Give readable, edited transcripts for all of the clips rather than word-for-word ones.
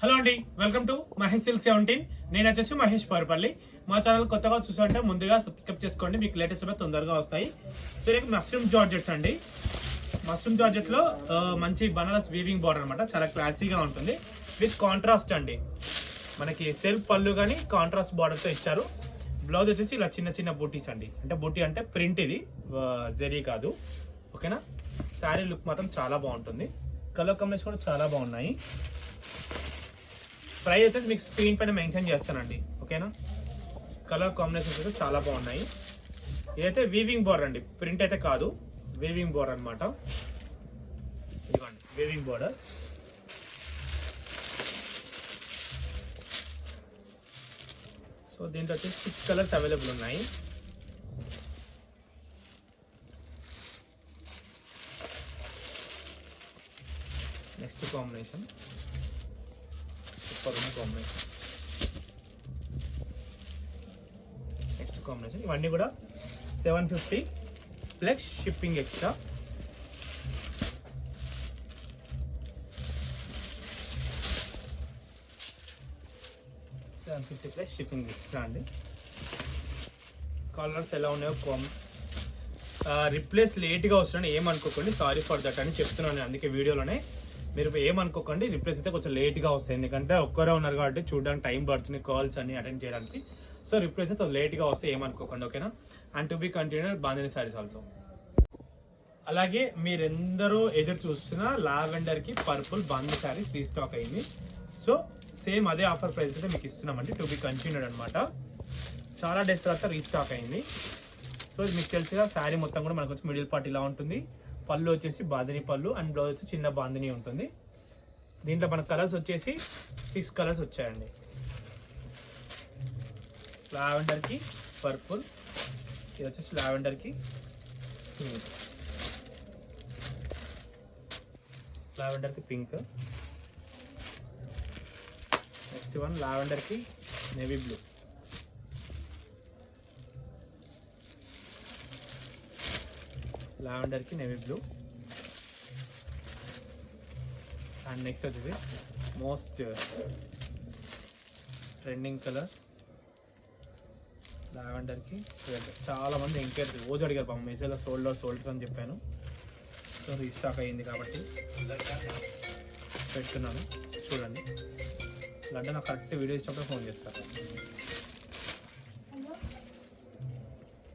Hello అండి, welcome to Mahesh silk 17. నేను వచ్చేసి మహేష్ పరుపల్లి. మా ఛానల్ కొత్తగా చూసారంటే ముందుగా సబ్స్క్రైబ్ చేసుకోండి, మీకు లేటెస్ట్ తొందరగా వస్తాయి. సో ఇది మష్రూమ్ జార్జెట్స్ అండి. మష్రూమ్ జార్జెట్ లో మంచి బనారస్ వీవింగ్ బార్డర్ అనమాట, చాలా క్లాసీగా ఉంటుంది. విత్ కాంట్రాస్ట్ అండి, మనకి సెల్ఫ్ పళ్ళు కానీ కాంట్రాస్ట్ బార్డర్ తో ఇచ్చారు. బ్లౌజ్ వచ్చేసి ఇలా చిన్న చిన్న బూటీస్ అండి, అంటే బూటీ అంటే ప్రింట్, ఇది జరీ కాదు. ఓకేనా, శారీ లుక్ మాత్రం చాలా బాగుంటుంది. కలర్ కాంబినేషన్ కూడా చాలా బాగున్నాయి. ప్రైస్ వచ్చేసి మీకు స్క్రీన్ పైన మెన్షన్ చేస్తానండి. ఓకేనా, కలర్ కాంబినేషన్స్ అయితే చాలా బాగున్నాయి. ఇదైతే వీవింగ్ బోర్డర్ అండి, ప్రింట్ అయితే కాదు, వీవింగ్ బోర్డర్ అనమాట. ఇదిగోండి వీవింగ్ బోర్డర్. సో దీంట్లో వచ్చేసి 6 కలర్స్ అవైలబుల్ ఉన్నాయి. Next combination combination next combination ఇవన్నీ కూడా 750 plus shipping extra. Plus shipping extra అండి. కలర్స్ ఎలా ఉన్నాయో రిప్లేస్ లేట్గా వస్తున్నాను, ఏమనుకోకండి. సారీ ఫర్ దట్ అని చెప్తున్నాను, అందుకే వీడియోలోనే. మీరు ఏమనుకోకండి, రిప్లేస్ అయితే కొంచెం లేట్గా వస్తాయి, ఎందుకంటే ఒక్కరే ఉన్నారు కాబట్టి చూడడానికి టైం పడుతుంది, కాల్స్ అన్ని అటెండ్ చేయడానికి. సో రిప్లేస్ అయితే లేట్గా వస్తాయి, ఏమనుకోకండి. ఓకేనా, and to be continued bandhani saris also. అలాగే మీరెందరూ ఎదురు చూస్తున్న లావెండర్కి పర్పుల్ బాందిని సారీస్ రీస్టాక్ అయింది. సో సేమ్ అదే ఆఫర్ ప్రైస్ అయితే మీకు ఇస్తున్నామండి, టు బి కంటిన్యూడ్ అనమాట. చాలా డేస్ తర్వాత రీస్టాక్ అయింది. సో మీకు తెలుసుగా, శారీ మొత్తం కూడా మనకు వచ్చి మిడిల్ పార్ట్ ఇలా ఉంటుంది. పళ్ళు వచ్చేసి బాందిని పళ్ళు, అండ్ బ్లౌజ్ వచ్చి చిన్న బాందిని ఉంటుంది. దీంట్లో మన కలర్స్ వచ్చేసి 6 కలర్స్ వచ్చాయండి. లావెండర్కి పర్పుల్, ఇది వచ్చేసి లావెండర్కి పింక్, లావెండర్కి పింక్. నెక్స్ట్ వన్ లావెండర్కి నేవీ బ్లూ, లావెండర్కి నేవీ బ్లూ. అండ్ నెక్స్ట్ వచ్చేసి మోస్ట్ ట్రెండింగ్ కలర్ లావెండర్కి రెడ్. చాలా మంది ఎంక్వైరీ రోజు అడిగారు పాపం, మెసేజ్లో సోల్డర్ అని చెప్పాను. సో రీస్టాక్ అయ్యింది కాబట్టి పెడుతున్నాను, చూడండి. అంటే నాకు కరెక్ట్ వీడియో ఇచ్చినప్పుడు ఫోన్ చేస్తాను.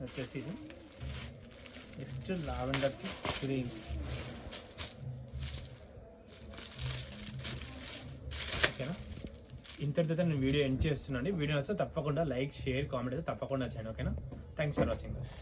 వచ్చేసి ఇది నెక్స్ట్ లావెండర్కి గ్రీన్. ఓకేనా, ఇంతటితో నేను వీడియో ఎండ్ చేస్తున్నాను. వీడియో వస్తే తప్పకుండా లైక్, షేర్, కామెంట్ అయితే తప్పకుండా చేయండి. ఓకేనా, థ్యాంక్స్ ఫర్ వాచింగ్ దిస్.